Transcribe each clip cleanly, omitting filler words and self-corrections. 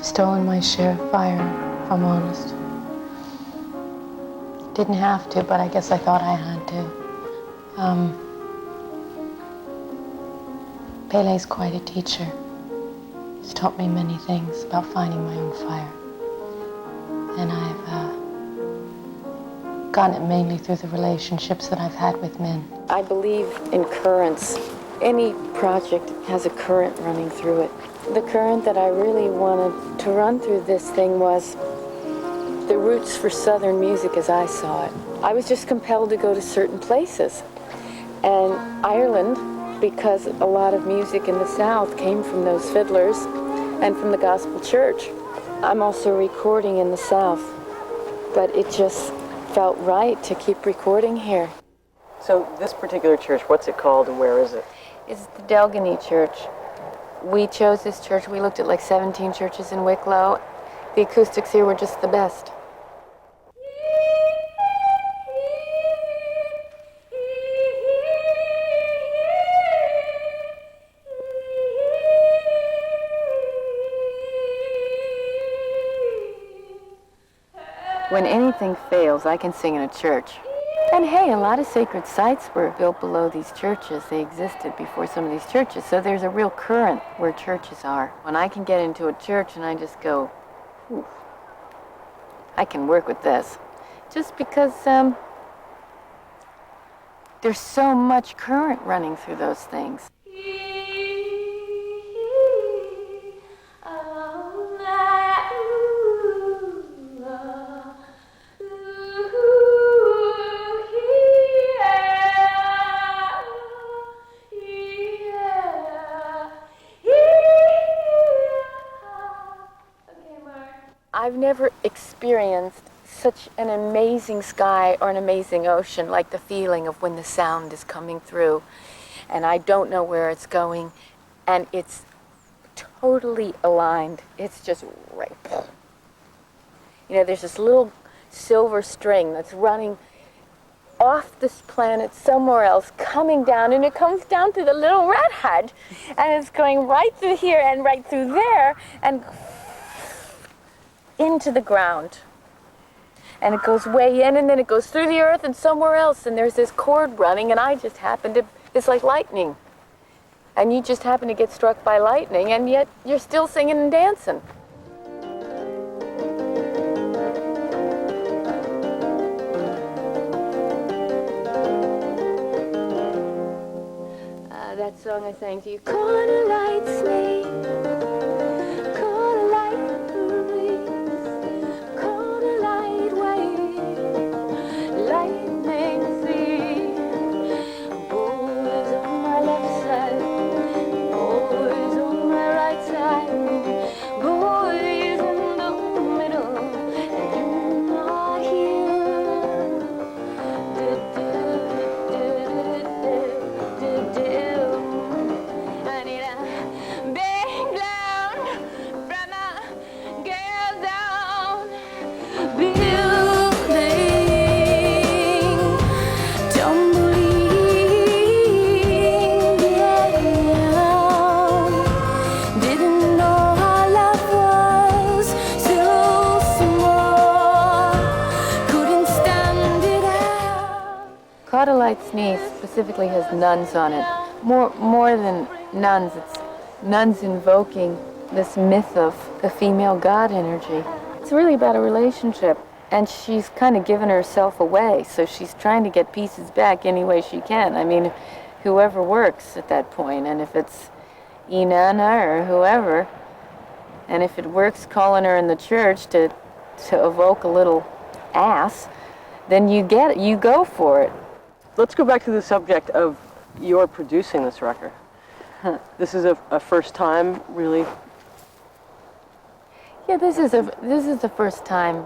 stolen my share of fire, if I'm honest. Didn't have to, but I guess I thought I had to. Pele's quite a teacher. He's taught me many things about finding my own fire. And I've gotten it mainly through the relationships that I've had with men. I believe in currents. Any project has a current running through it. The current that I really wanted to run through this thing was the roots for Southern music as I saw it. I was just compelled to go to certain places. And Ireland, because a lot of music in the South came from those fiddlers and from the gospel church. I'm also recording in the South, but it just felt right to keep recording here. So this particular church, what's it called and where is it? It's the Delgany Church. We chose this church. We looked at like 17 churches in Wicklow. The acoustics here were just the best. When anything fails, I can sing in a church. And hey, a lot of sacred sites were built below these churches. They existed before some of these churches. So there's a real current where churches are. When I can get into a church and I just go, ooh, I can work with this. Just because there's so much current running through those things. I've never experienced such an amazing sky or an amazing ocean, like the feeling of when the sound is coming through and I don't know where it's going and it's totally aligned. It's just right. You know, there's this little silver string that's running off this planet somewhere else, coming down, and it comes down through the little red head and it's going right through here and right through there and into the ground. And it goes way in and then it goes through the earth and somewhere else and there's this cord running and I just happen to, it's like lightning. And you just happen to get struck by lightning and yet you're still singing and dancing. That song I sang to you, corner lights me. Caudalight's knee specifically has nuns on it. More than nuns, it's nuns invoking this myth of the female god energy. It's really about a relationship, and she's kind of given herself away, so she's trying to get pieces back any way she can. I mean, whoever works at that point, and if it's Inanna or whoever, and if it works calling her in the church to evoke a little ass, then you get it, you go for it. Let's go back to the subject of your producing this record. This is a first time, really? Yeah, this is the first time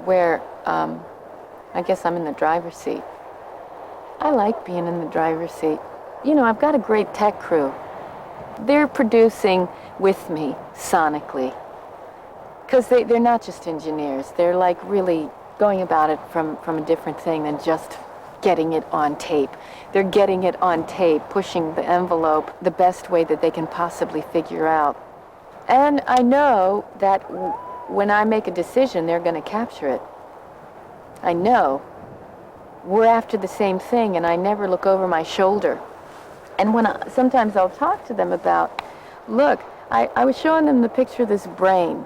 where I guess I'm in the driver's seat. I like being in the driver's seat. You know, I've got a great tech crew. They're producing with me sonically. Because they're not just engineers. They're like really going about it from a different thing than just getting it on tape. They're getting it on tape, pushing the envelope the best way that they can possibly figure out. And I know that when I make a decision, they're going to capture it. I know. We're after the same thing, and I never look over my shoulder. And sometimes I'll talk to them about, look, I was showing them the picture of this brain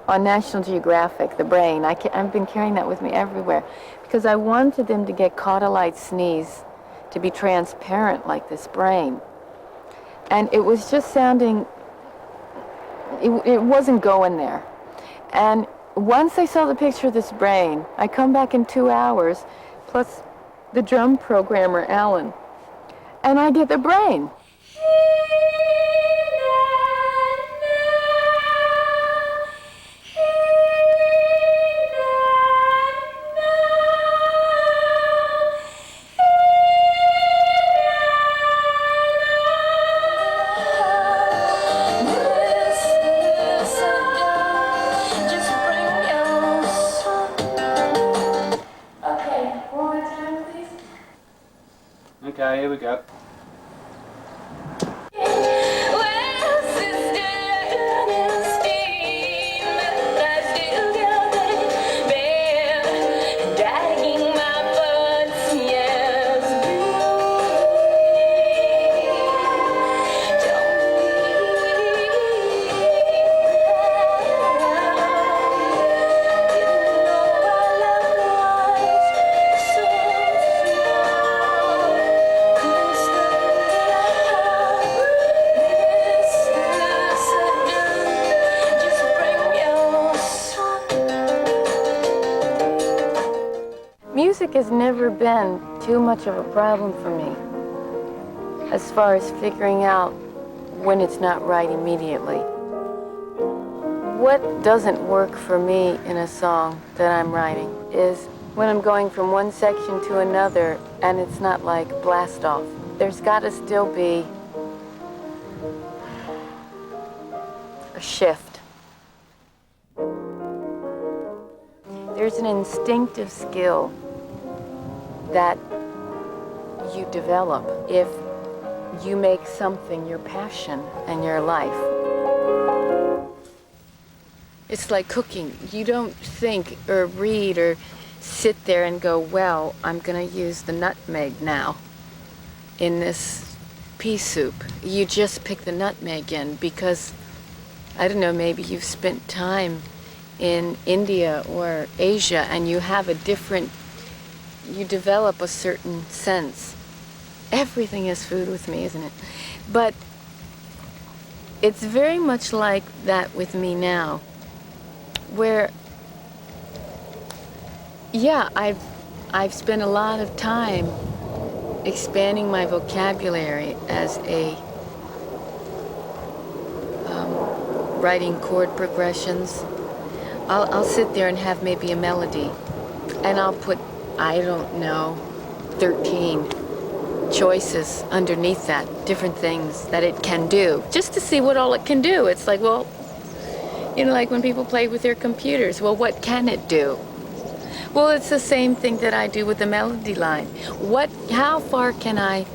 on National Geographic, the brain. I've been carrying that with me everywhere because I wanted them to get caught a light sneeze to be transparent like this brain. And it was just sounding, it wasn't going there. And once I saw the picture of this brain, I come back in 2 hours, plus the drum programmer, Alan, and I get the brain. Okay, here we go. Music has never been too much of a problem for me as far as figuring out when it's not right immediately. What doesn't work for me in a song that I'm writing is when I'm going from one section to another and it's not like blast off. There's got to still be a shift. There's an instinctive skill that you develop if you make something your passion and your life. It's like cooking. You don't think or read or sit there and go, well, I'm going to use the nutmeg now in this pea soup. You just pick the nutmeg in because, I don't know, maybe you've spent time in India or Asia and you have you develop a certain sense. Everything is food with me, isn't it? But it's very much like that with me now, where, yeah, I've spent a lot of time expanding my vocabulary as a writing chord progressions. I'll sit there and have maybe a melody, and I'll put, I don't know, 13 choices underneath that, different things that it can do, just to see what all it can do. It's like, well, you know, like when people play with their computers, well, what can it do? Well, it's the same thing that I do with the melody line. How far can I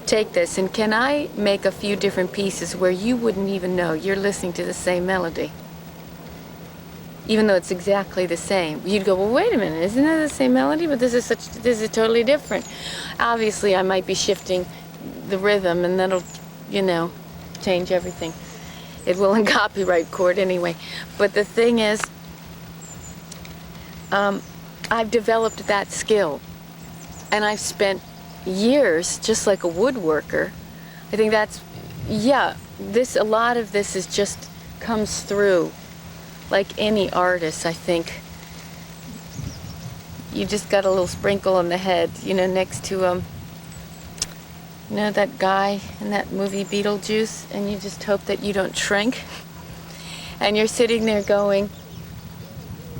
take this, and can I make a few different pieces where you wouldn't even know you're listening to the same melody? Even though it's exactly the same. You'd go, well, wait a minute, isn't that the same melody? But this is totally different. Obviously, I might be shifting the rhythm, and that'll, you know, change everything. It will in copyright court anyway. But the thing is, I've developed that skill, and I've spent years just like a woodworker. I think that's, yeah, a lot of this is just comes through. Like any artist, I think, you just got a little sprinkle on the head, you know, next to, you know, that guy in that movie Beetlejuice, and you just hope that you don't shrink. And you're sitting there going,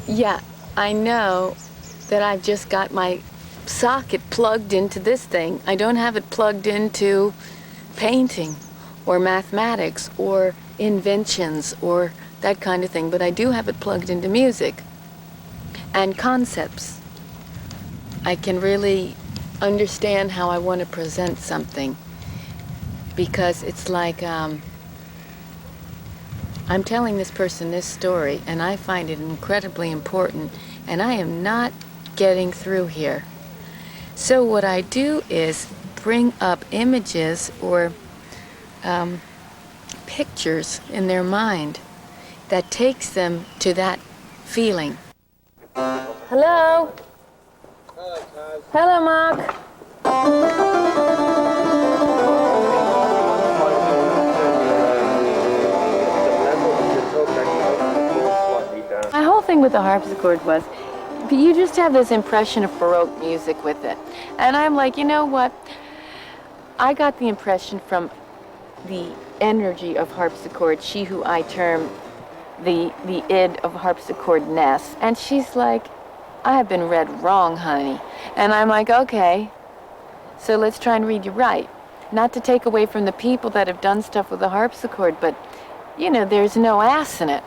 yeah, I know that I've just got my socket plugged into this thing. I don't have it plugged into painting or mathematics or inventions or that kind of thing, but I do have it plugged into music and concepts. I can really understand how I want to present something, because it's like, I'm telling this person this story, and I find it incredibly important, and I am not getting through here. So what I do is bring up images or pictures in their mind that takes them to that feeling. Hello? Hello, Mark. My whole thing with the harpsichord was, you just have this impression of Baroque music with it. And I'm like, you know what? I got the impression from the energy of harpsichord, she who I term the id of harpsichordness. And she's like, I have been read wrong, honey. And I'm like, okay, so let's try and read you right. Not to take away from the people that have done stuff with the harpsichord, but, you know, there's no ass in it.